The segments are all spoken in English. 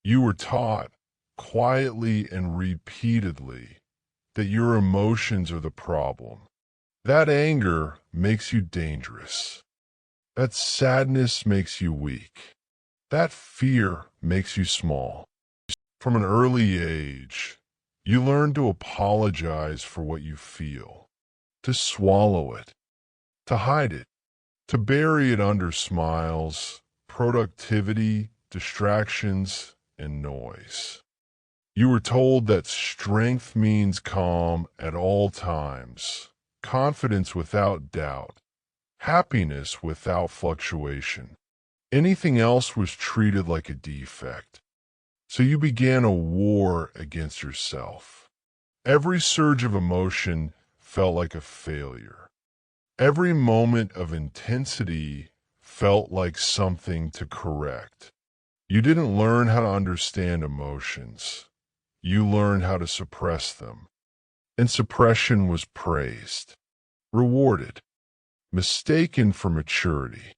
You were taught, quietly and repeatedly, that your emotions are the problem. That anger makes you dangerous. That sadness makes you weak. That fear makes you small. From an early age, you learn to apologize for what you feel, to swallow it, to hide it, to bury it under smiles, productivity, distractions, and noise. You were told that strength means calm at all times, confidence without doubt, happiness without fluctuation. Anything else was treated like a defect. So you began a war against yourself. Every surge of emotion felt like a failure. Every moment of intensity felt like something to correct. You didn't learn how to understand emotions. You learned how to suppress them. And suppression was praised, rewarded, mistaken for maturity.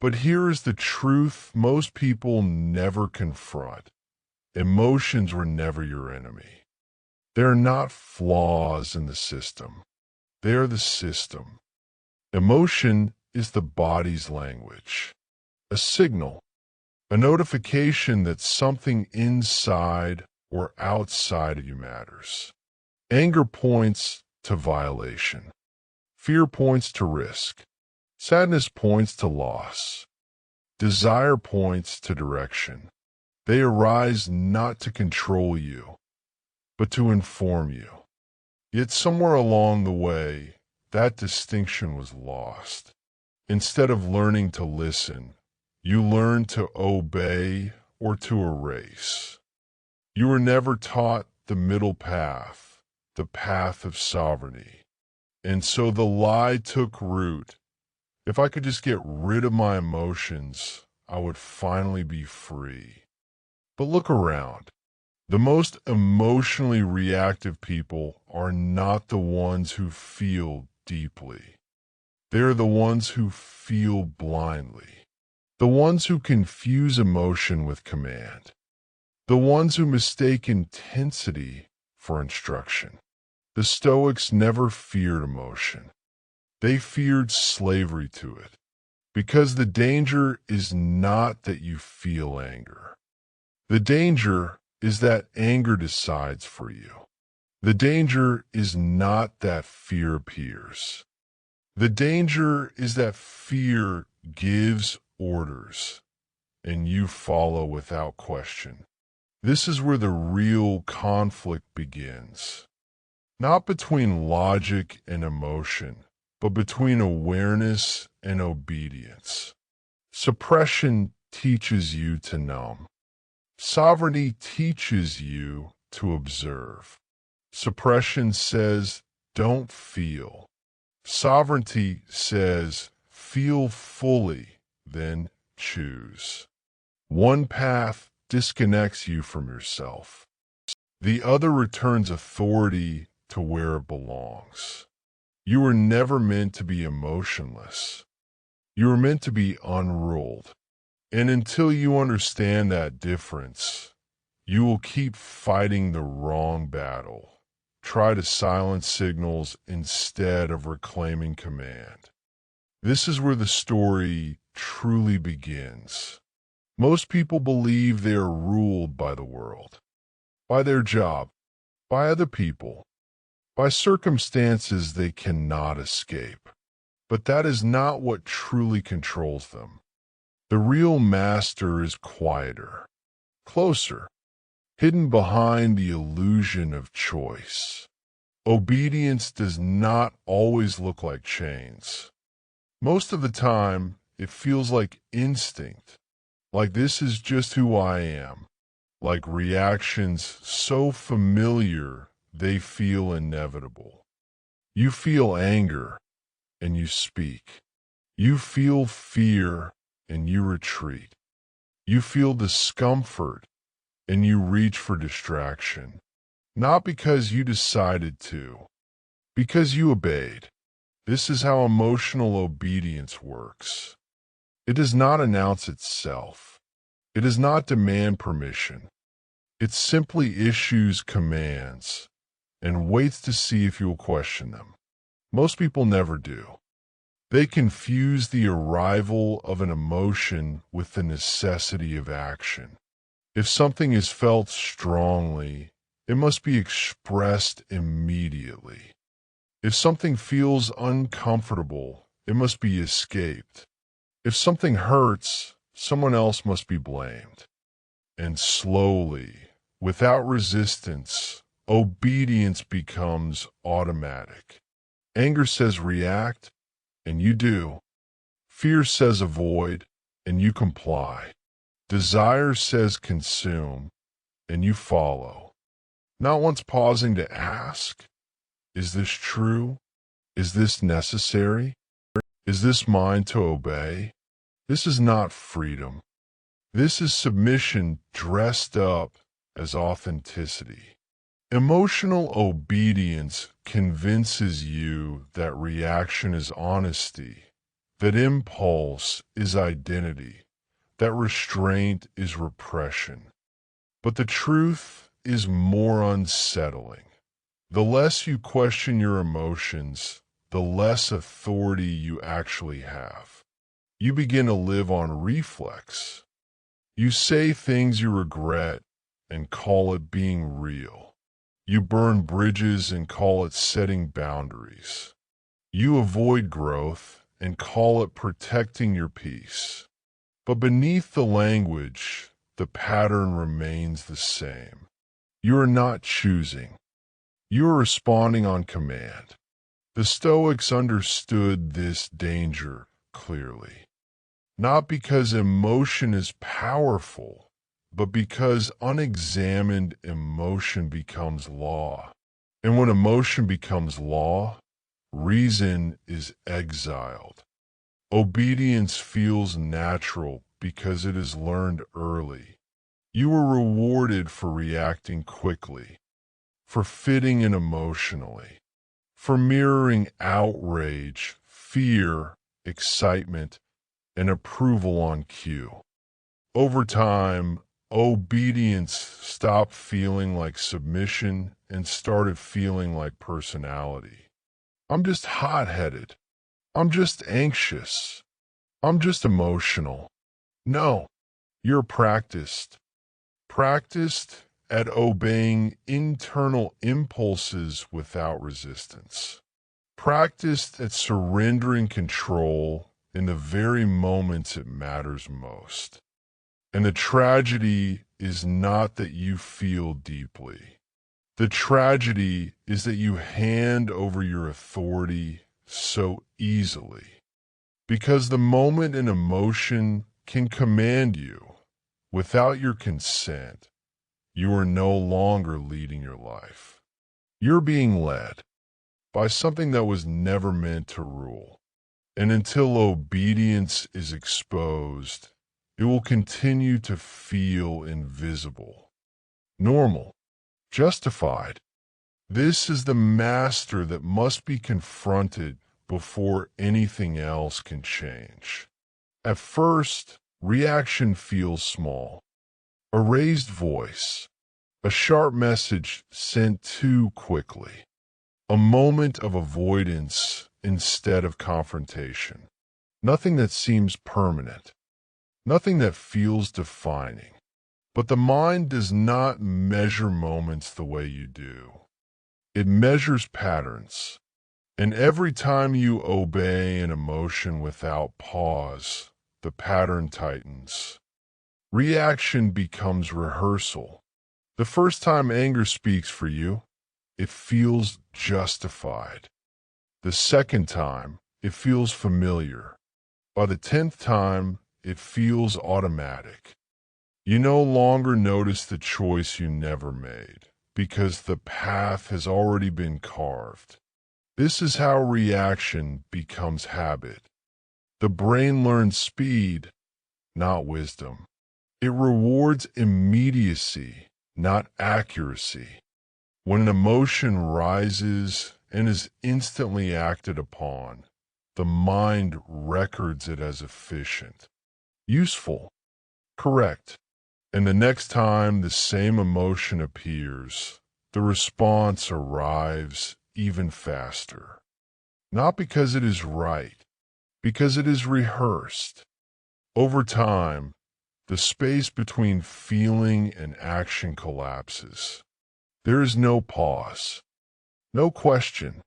But here is the truth most people never confront. Emotions were never your enemy. They are not flaws in the system. They are the system. Emotion is the body's language, a signal, a notification that something inside or outside of you matters. Anger points to violation. Fear points to risk. Sadness points to loss. Desire points to direction. They arise not to control you, but to inform you. Yet somewhere along the way, that distinction was lost. Instead of learning to listen, you learned to obey or to erase. You were never taught the middle path, the path of sovereignty. And so the lie took root. If I could just get rid of my emotions, I would finally be free. But look around. The most emotionally reactive people are not the ones who feel deeply. They're the ones who feel blindly. The ones who confuse emotion with command. The ones who mistake intensity for instruction. The Stoics never feared emotion. They feared slavery to it. Because the danger is not that you feel anger. The danger is that anger decides for you. The danger is not that fear appears. The danger is that fear gives orders, and you follow without question. This is where the real conflict begins. Not between logic and emotion, but between awareness and obedience. Suppression teaches you to numb. Sovereignty teaches you to observe. Suppression says, don't feel. Sovereignty says, feel fully, then choose. One path disconnects you from yourself. The other returns authority to where it belongs. You were never meant to be emotionless. You were meant to be unruled. And until you understand that difference, you will keep fighting the wrong battle. Try to silence signals instead of reclaiming command. This is where the story truly begins. Most people believe they are ruled by the world, by their job, by other people, by circumstances they cannot escape. But that is not what truly controls them. The real master is quieter, closer, hidden behind the illusion of choice. Obedience does not always look like chains. Most of the time, it feels like instinct, like this is just who I am, like reactions so familiar they feel inevitable. You feel anger, and you speak. You feel fear, and you retreat. You feel discomfort, and you reach for distraction. Not because you decided to, because you obeyed. This is how emotional obedience works. It does not announce itself. It does not demand permission. It simply issues commands and waits to see if you will question them. Most people never do. They confuse the arrival of an emotion with the necessity of action. If something is felt strongly, it must be expressed immediately. If something feels uncomfortable, it must be escaped. If something hurts, someone else must be blamed. And slowly, without resistance, obedience becomes automatic. Anger says react, and you do. Fear says avoid, and you comply. Desire says consume, and you follow. Not once pausing to ask, is this true? Is this necessary? Is this mine to obey? This is not freedom. This is submission dressed up as authenticity. Emotional obedience convinces you that reaction is honesty, that impulse is identity, that restraint is repression. But the truth is more unsettling. The less you question your emotions, the less authority you actually have. You begin to live on reflex. You say things you regret and call it being real. You burn bridges and call it setting boundaries. You avoid growth and call it protecting your peace. But beneath the language, the pattern remains the same. You are not choosing. You are responding on command. The Stoics understood this danger clearly. Not because emotion is powerful, but because unexamined emotion becomes law. And when emotion becomes law, reason is exiled. Obedience feels natural because it is learned early. You are rewarded for reacting quickly, for fitting in emotionally, for mirroring outrage, fear, excitement, and approval on cue. Over time, obedience stopped feeling like submission and started feeling like personality. I'm just hot-headed. I'm just anxious. I'm just emotional. No, you're practiced at obeying internal impulses without resistance. Practiced at surrendering control in the very moments it matters most. And the tragedy is not that you feel deeply. The tragedy is that you hand over your authority so easily. Because the moment and emotion can command you without your consent, you are no longer leading your life. You're being led by something that was never meant to rule. And until obedience is exposed, it will continue to feel invisible, normal, justified. This is the master that must be confronted before anything else can change. At first, reaction feels small. A raised voice, a sharp message sent too quickly, a moment of avoidance instead of confrontation. Nothing that seems permanent, nothing that feels defining. But the mind does not measure moments the way you do. It measures patterns. And every time you obey an emotion without pause, the pattern tightens. Reaction becomes rehearsal. The first time anger speaks for you, it feels justified. The second time, it feels familiar. By the 10th time, it feels automatic. You no longer notice the choice you never made, because the path has already been carved. This is how reaction becomes habit. The brain learns speed, not wisdom. It rewards immediacy, not accuracy. When an emotion rises and is instantly acted upon, the mind records it as efficient, useful, correct. And the next time the same emotion appears, the response arrives even faster. Not because it is right, because it is rehearsed. Over time, the space between feeling and action collapses. There is no pause, no question,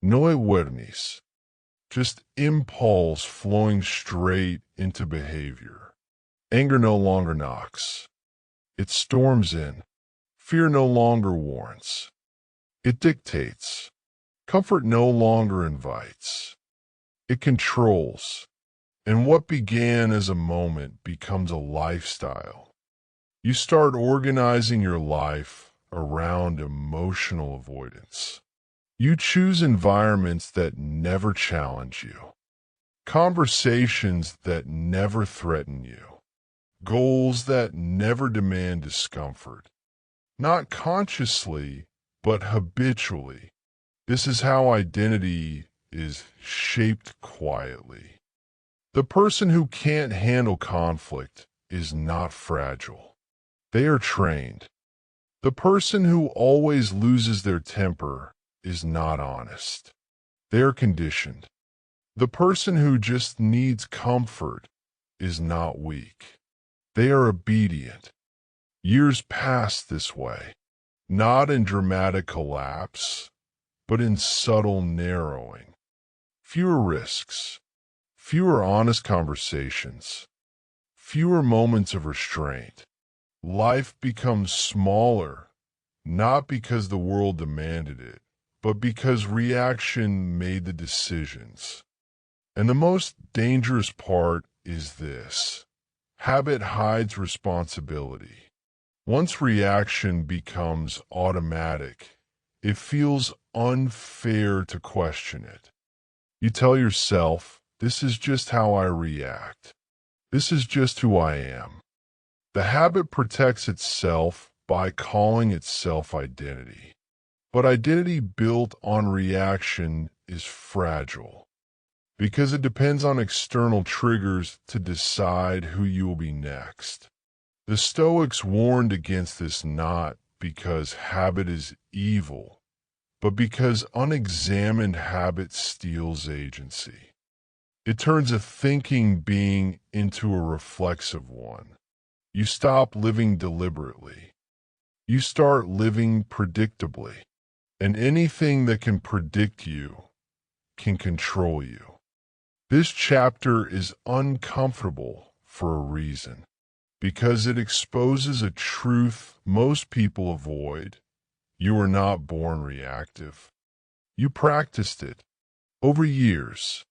no awareness, just impulse flowing straight into behavior. Anger no longer knocks. It storms in. Fear no longer warns. It dictates. Comfort no longer invites. It controls. And what began as a moment becomes a lifestyle. You start organizing your life around emotional avoidance. You choose environments that never challenge you, conversations that never threaten you, goals that never demand discomfort. Not consciously, but habitually. This is how identity is shaped quietly. The person who can't handle conflict is not fragile. They are trained. The person who always loses their temper is not honest. They are conditioned. The person who just needs comfort is not weak. They are obedient. Years pass this way, not in dramatic collapse, but in subtle narrowing. Fewer risks, fewer honest conversations, fewer moments of restraint. Life becomes smaller, not because the world demanded it, but because reaction made the decisions. And the most dangerous part is this: habit hides responsibility. Once reaction becomes automatic, it feels unfair to question it. You tell yourself, this is just how I react. This is just who I am. The habit protects itself by calling itself identity. But identity built on reaction is fragile because it depends on external triggers to decide who you will be next. The Stoics warned against this not because habit is evil, but because unexamined habit steals agency. It turns a thinking being into a reflexive one. You stop living deliberately. You start living predictably. And anything that can predict you can control you. This chapter is uncomfortable for a reason, because it exposes a truth most people avoid. You were not born reactive. You practiced it over years,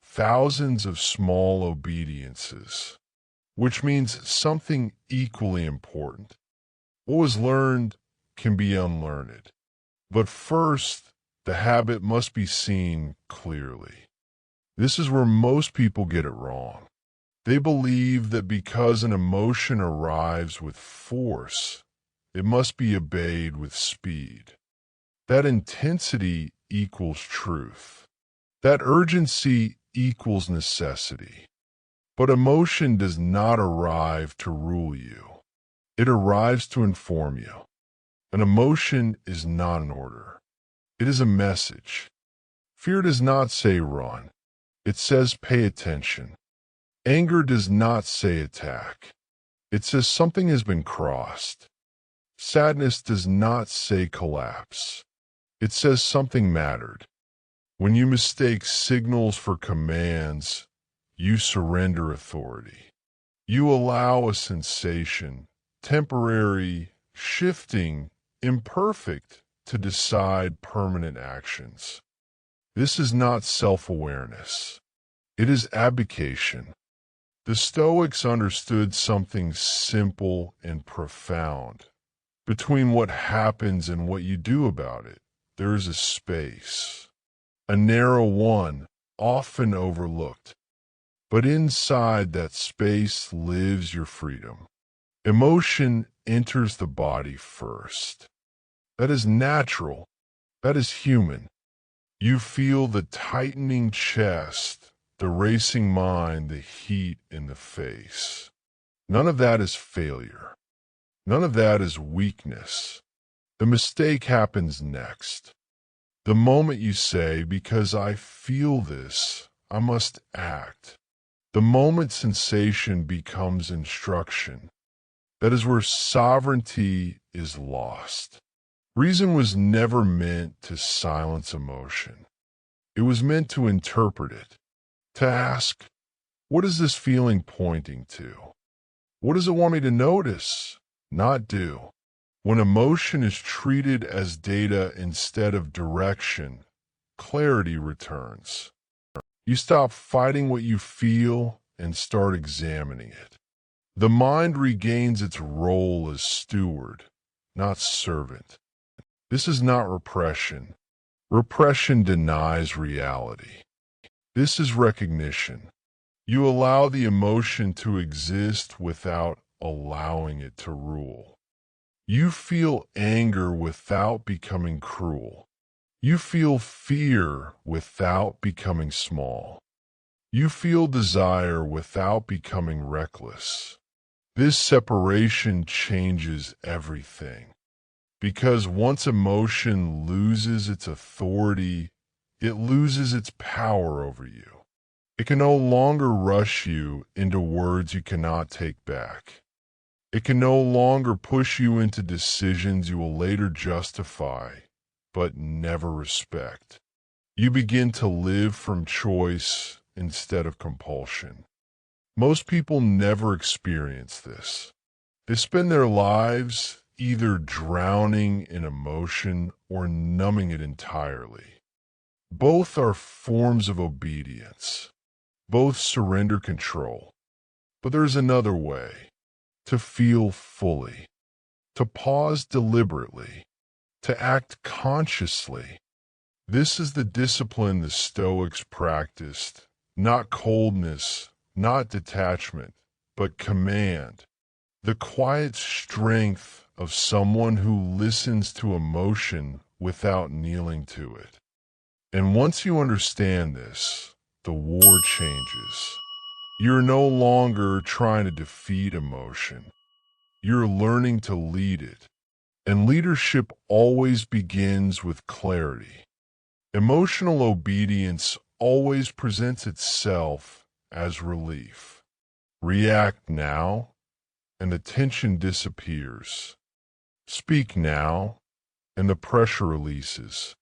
thousands of small obediences, which means something equally important. What was learned can be unlearned. But first, the habit must be seen clearly. This is where most people get it wrong. They believe that because an emotion arrives with force, it must be obeyed with speed. That intensity equals truth. That urgency equals necessity. But emotion does not arrive to rule you. It arrives to inform you. An emotion is not an order. It is a message. Fear does not say run. It says pay attention. Anger does not say attack. It says something has been crossed. Sadness does not say collapse. It says something mattered. When you mistake signals for commands, you surrender authority. You allow a sensation, temporary, shifting, imperfect, to decide permanent actions. This is not self-awareness. It is abdication. The Stoics understood something simple and profound. Between what happens and what you do about it, there is a space. A narrow one, often overlooked. But inside that space lives your freedom. Emotion enters the body first. That is natural. That is human. You feel the tightening chest, the racing mind, the heat in the face. None of that is failure. None of that is weakness. The mistake happens next. The moment you say, because I feel this, I must act. The moment sensation becomes instruction. That is where sovereignty is lost. Reason was never meant to silence emotion. It was meant to interpret it, to ask, what is this feeling pointing to? What does it want me to notice, not do? When emotion is treated as data instead of direction, clarity returns. You stop fighting what you feel and start examining it. The mind regains its role as steward, not servant. This is not repression. Repression denies reality. This is recognition. You allow the emotion to exist without allowing it to rule. You feel anger without becoming cruel. You feel fear without becoming small. You feel desire without becoming reckless. This separation changes everything. Because once emotion loses its authority, it loses its power over you. It can no longer rush you into words you cannot take back. It can no longer push you into decisions you will later justify, but never respect. You begin to live from choice instead of compulsion. Most people never experience this. They spend their lives either drowning in emotion or numbing it entirely. Both are forms of obedience. Both surrender control. But there's another way. To feel fully. To pause deliberately. To act consciously. This is the discipline the Stoics practiced. Not coldness, not detachment, but command. The quiet strength of someone who listens to emotion without kneeling to it. And once you understand this, the war changes. You're no longer trying to defeat emotion. You're learning to lead it. And leadership always begins with clarity. Emotional obedience always presents itself as relief. React now, and the tension disappears. Speak now, and the pressure releases.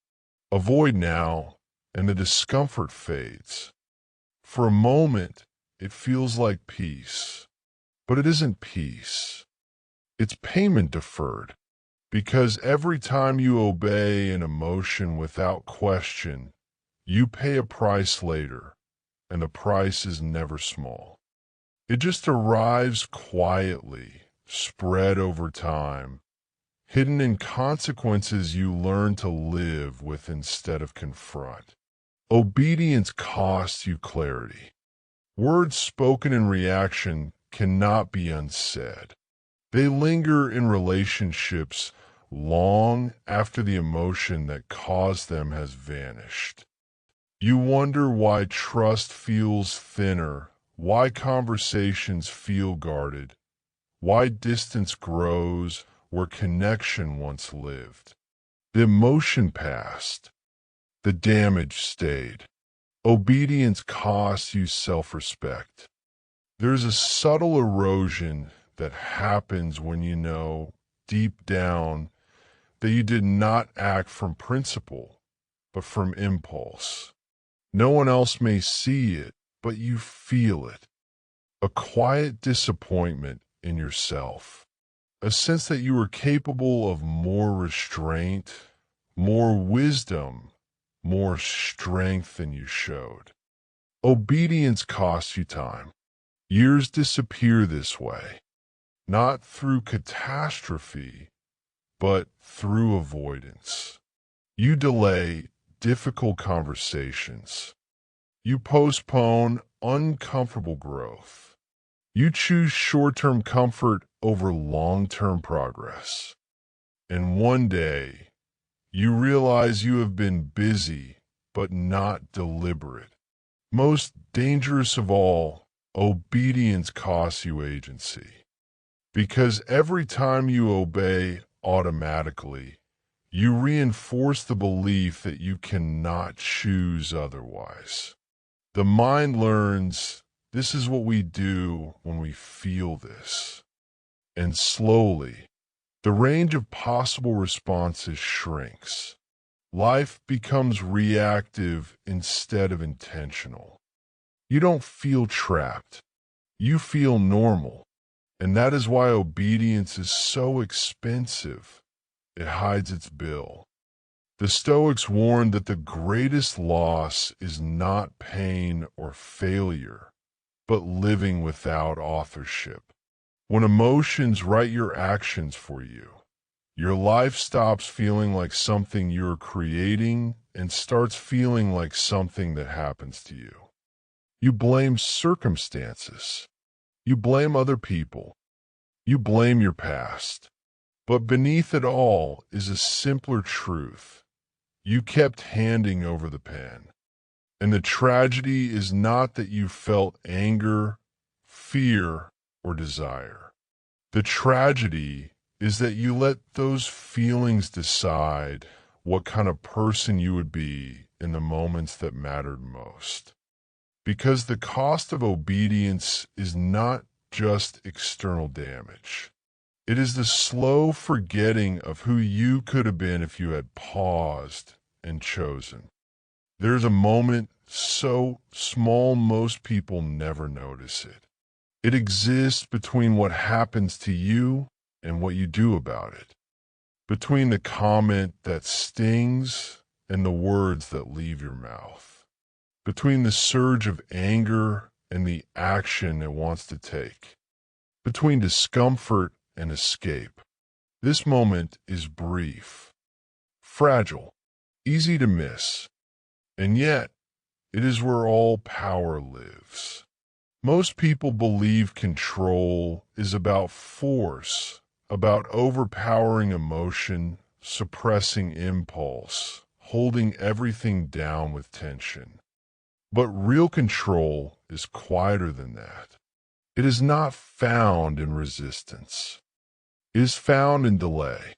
Avoid now, and the discomfort fades. For a moment, it feels like peace. But it isn't peace. It's payment deferred. Because every time you obey an emotion without question, you pay a price later, and the price is never small. It just arrives quietly, spread over time, hidden in consequences you learn to live with instead of confront. Obedience costs you clarity. Words spoken in reaction cannot be unsaid. They linger in relationships long after the emotion that caused them has vanished. You wonder why trust feels thinner, why conversations feel guarded, why distance grows where connection once lived. The emotion passed. The damage stayed. Obedience costs you self-respect. There's a subtle erosion that happens when you know, deep down, that you did not act from principle, but from impulse. No one else may see it, but you feel it. A quiet disappointment in yourself. A sense that you were capable of more restraint, more wisdom, more strength than you showed. Obedience costs you time. Years disappear this way, not through catastrophe, but through avoidance. You delay difficult conversations. You postpone uncomfortable growth. You choose short-term comfort over long-term progress. And one day, you realize you have been busy, but not deliberate. Most dangerous of all, obedience costs you agency. Because every time you obey automatically, you reinforce the belief that you cannot choose otherwise. The mind learns this is what we do when we feel this. And slowly, the range of possible responses shrinks. Life becomes reactive instead of intentional. You don't feel trapped. You feel normal. And that is why obedience is so expensive. It hides its bill. The Stoics warned that the greatest loss is not pain or failure, but living without authorship. When emotions write your actions for you, your life stops feeling like something you're creating and starts feeling like something that happens to you. You blame circumstances. You blame other people. You blame your past. But beneath it all is a simpler truth. You kept handing over the pen. And the tragedy is not that you felt anger, fear, or desire. The tragedy is that you let those feelings decide what kind of person you would be in the moments that mattered most. Because the cost of obedience is not just external damage. It is the slow forgetting of who you could have been if you had paused and chosen. There's a moment so small most people never notice it. It exists between what happens to you and what you do about it. Between the comment that stings and the words that leave your mouth. Between the surge of anger and the action it wants to take. Between discomfort and escape. This moment is brief, fragile, easy to miss, and yet it is where all power lives. Most people believe control is about force, about overpowering emotion, suppressing impulse, holding everything down with tension. But real control is quieter than that. It is not found in resistance. It is found in delay,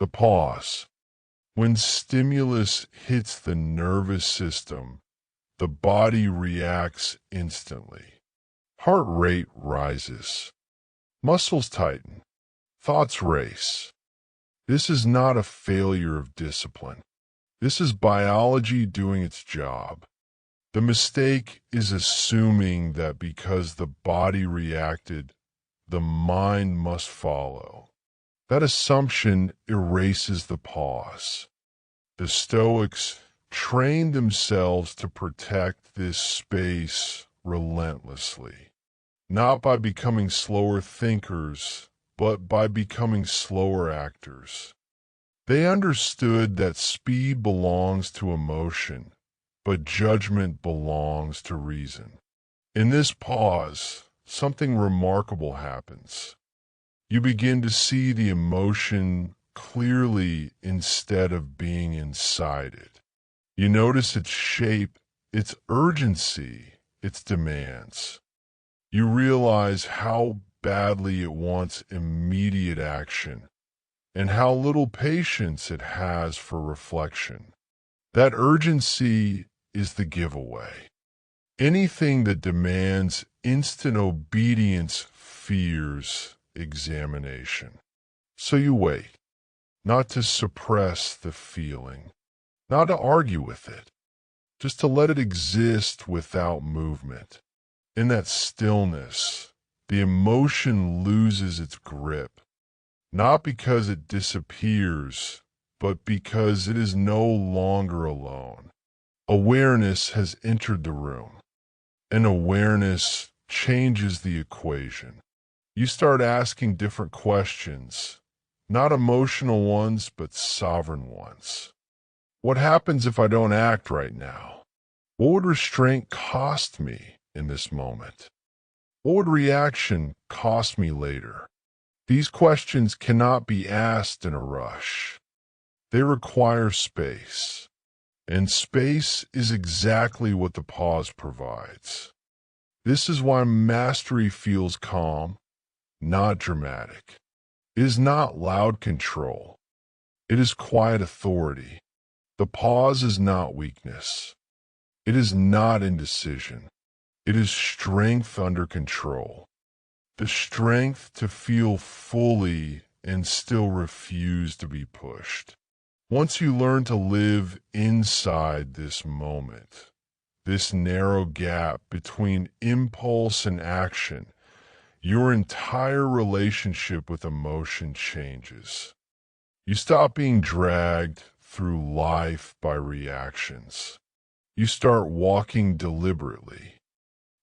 the pause. When stimulus hits the nervous system, the body reacts instantly. Heart rate rises. Muscles tighten. Thoughts race. This is not a failure of discipline. This is biology doing its job. The mistake is assuming that because the body reacted, the mind must follow. That assumption erases the pause. The Stoics trained themselves to protect this space relentlessly, not by becoming slower thinkers, but by becoming slower actors. They understood that speed belongs to emotion, but judgment belongs to reason. In this pause, something remarkable happens. You begin to see the emotion clearly instead of being inside it. You notice its shape, its urgency, its demands. You realize how badly it wants immediate action and how little patience it has for reflection. That urgency is the giveaway. Anything that demands instant obedience fears examination. So you wait, not to suppress the feeling, not to argue with it, just to let it exist without movement. In that stillness, the emotion loses its grip, not because it disappears, but because it is no longer alone. Awareness has entered the room, and awareness changes the equation. You start asking different questions, not emotional ones, but sovereign ones. What happens if I don't act right now? What would restraint cost me in this moment? What would reaction cost me later? These questions cannot be asked in a rush. They require space, and space is exactly what the pause provides. This is why mastery feels calm. not dramatic. It is not loud control. It is quiet authority. The pause is not weakness. It is not indecision. It is strength under control. The strength to feel fully and still refuse to be pushed. Once you learn to live inside this moment, this narrow gap between impulse and action, your entire relationship with emotion changes. You stop being dragged through life by reactions. You start walking deliberately.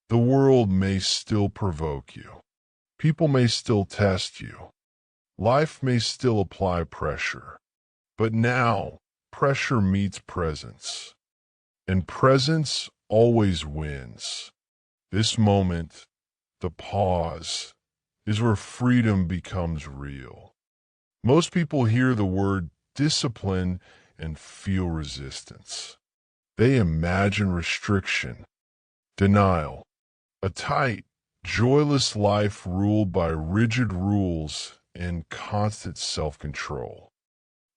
The world may still provoke you. People may still test you. Life may still apply pressure. But now, pressure meets presence. And presence always wins. This moment, the pause, is where freedom becomes real. Most people hear the word discipline and feel resistance. They imagine restriction, denial, a tight, joyless life ruled by rigid rules and constant self-control.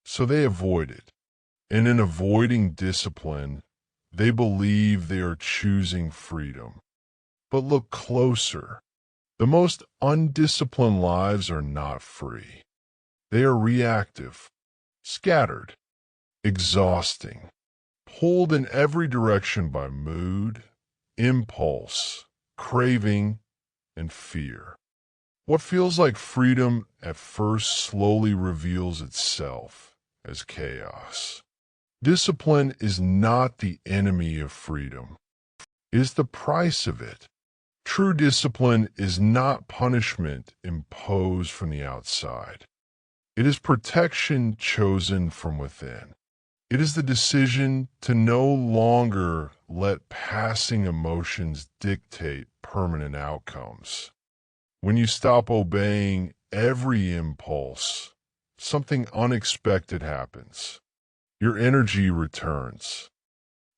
So they avoid it. And in avoiding discipline, they believe they are choosing freedom. But look closer. The most undisciplined lives are not free. They are reactive, scattered, exhausting, pulled in every direction by mood, impulse, craving, and fear. What feels like freedom at first slowly reveals itself as chaos. Discipline is not the enemy of freedom. It is the price of it. True discipline is not punishment imposed from the outside. It is protection chosen from within. It is the decision to no longer let passing emotions dictate permanent outcomes. When you stop obeying every impulse, something unexpected happens. Your energy returns,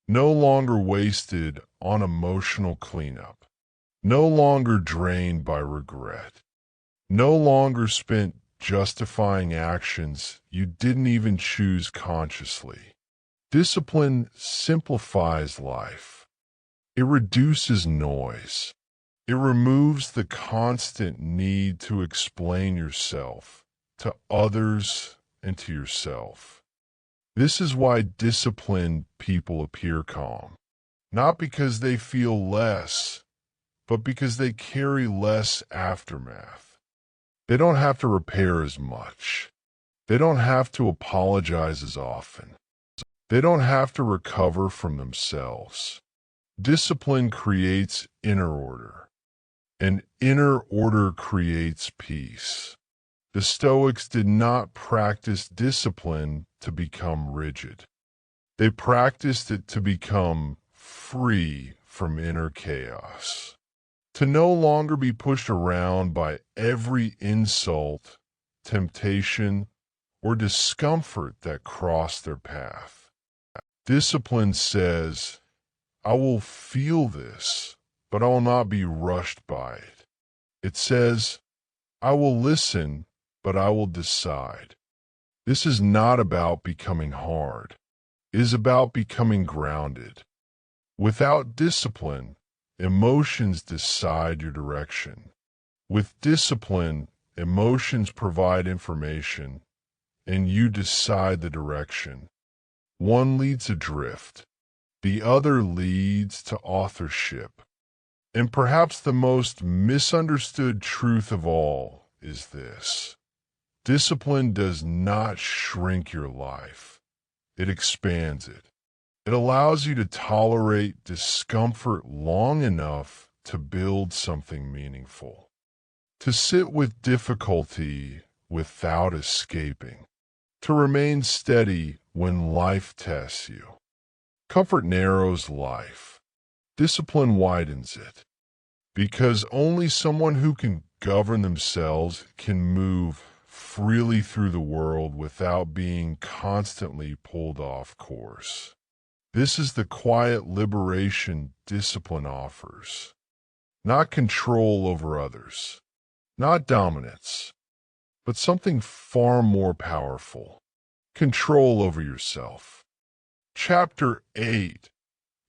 no longer wasted on emotional cleanup, no longer drained by regret, no longer spent justifying actions you didn't even choose consciously. Discipline simplifies life. It reduces noise. It removes the constant need to explain yourself to others and to yourself. This is why disciplined people appear calm, not because they feel less, but because they carry less aftermath. They don't have to repair as much. They don't have to apologize as often. They don't have to recover from themselves. Discipline creates inner order, and inner order creates peace. The Stoics did not practice discipline to become rigid. They practiced it to become free from inner chaos, to no longer be pushed around by every insult, temptation, or discomfort that crossed their path. Discipline says, I will feel this, but I will not be rushed by it. It says, I will listen, but I will decide. This is not about becoming hard. It is about becoming grounded. Without discipline, emotions decide your direction. With discipline, emotions provide information, and you decide the direction. One leads adrift. The other leads to authorship. And perhaps the most misunderstood truth of all is this. Discipline does not shrink your life. It expands it. It allows you to tolerate discomfort long enough to build something meaningful. To sit with difficulty without escaping. To remain steady when life tests you. Comfort narrows life. Discipline widens it. Because only someone who can govern themselves can move freely through the world without being constantly pulled off course. This is the quiet liberation discipline offers. Not control over others. not dominance, but something far more powerful: control over yourself. Chapter 8.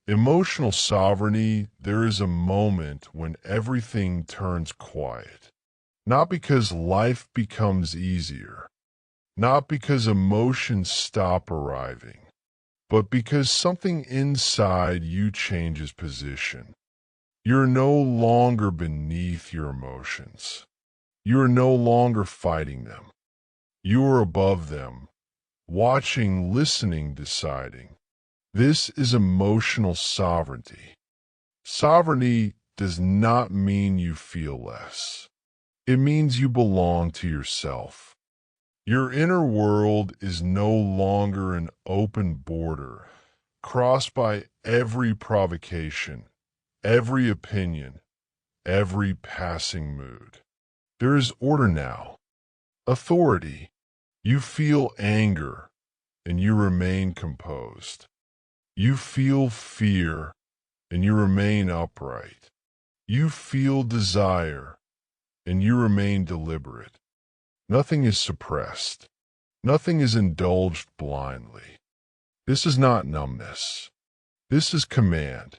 Emotional sovereignty. There is a moment when everything turns quiet. Not because life becomes easier, not because emotions stop arriving, but because something inside you changes position. You're no longer beneath your emotions. You are no longer fighting them. You are above them, watching, listening, deciding. This is emotional sovereignty. Sovereignty does not mean you feel less. It means you belong to yourself. Your inner world is no longer an open border, crossed by every provocation, every opinion, every passing mood. There is order now, authority. You feel anger, and you remain composed. You feel fear, and you remain upright. You feel desire, and you remain deliberate. Nothing is suppressed. Nothing is indulged blindly. This is not numbness. This is command.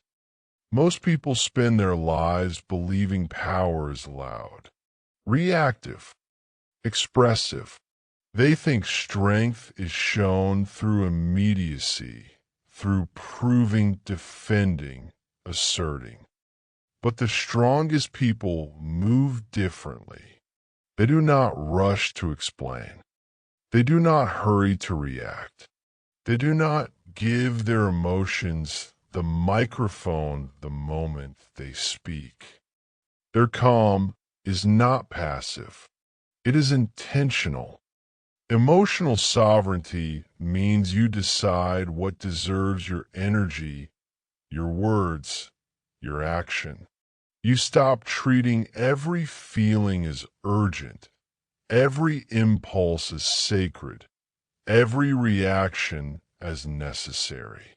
Most people spend their lives believing power is loud, reactive, expressive. They think strength is shown through immediacy, through proving, defending, asserting. But the strongest people move differently. They do not rush to explain. They do not hurry to react. They do not give their emotions the microphone the moment they speak. Their calm is not passive. It is intentional. Emotional sovereignty means you decide what deserves your energy, your words, your action. You stop treating every feeling as urgent, every impulse as sacred, every reaction as necessary.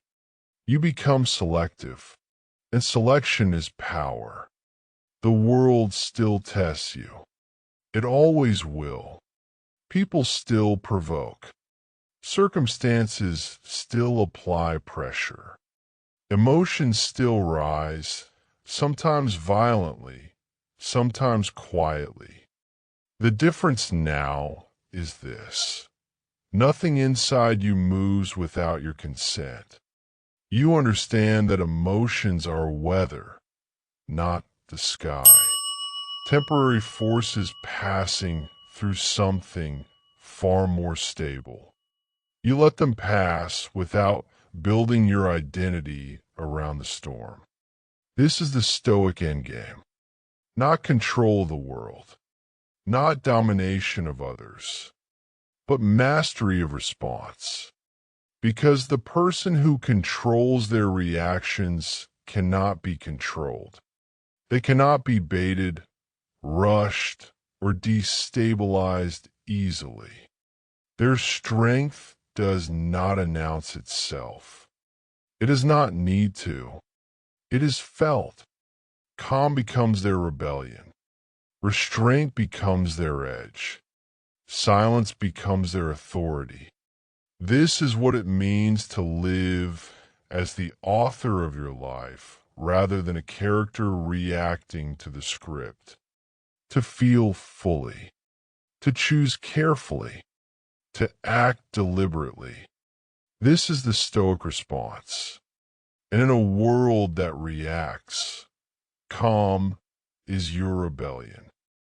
You become selective, and selection is power. The world still tests you. It always will. People still provoke. Circumstances still apply pressure. Emotions still rise, sometimes violently, sometimes quietly. The difference now is this: nothing inside you moves without your consent. You understand that emotions are weather, not the sky. Temporary forces passing through something far more stable. You let them pass without building your identity around the storm. This is the Stoic endgame. Not control of the world, not domination of others, but mastery of response. Because the person who controls their reactions cannot be controlled. They cannot be baited, rushed, or destabilized easily. Their strength does not announce itself. It does not need to. It is felt. Calm becomes their rebellion. Restraint becomes their edge. Silence becomes their authority. This is what it means to live as the author of your life rather than a character reacting to the script. To feel fully. To choose carefully. To act deliberately. This is the Stoic response. And in a world that reacts, calm is your rebellion.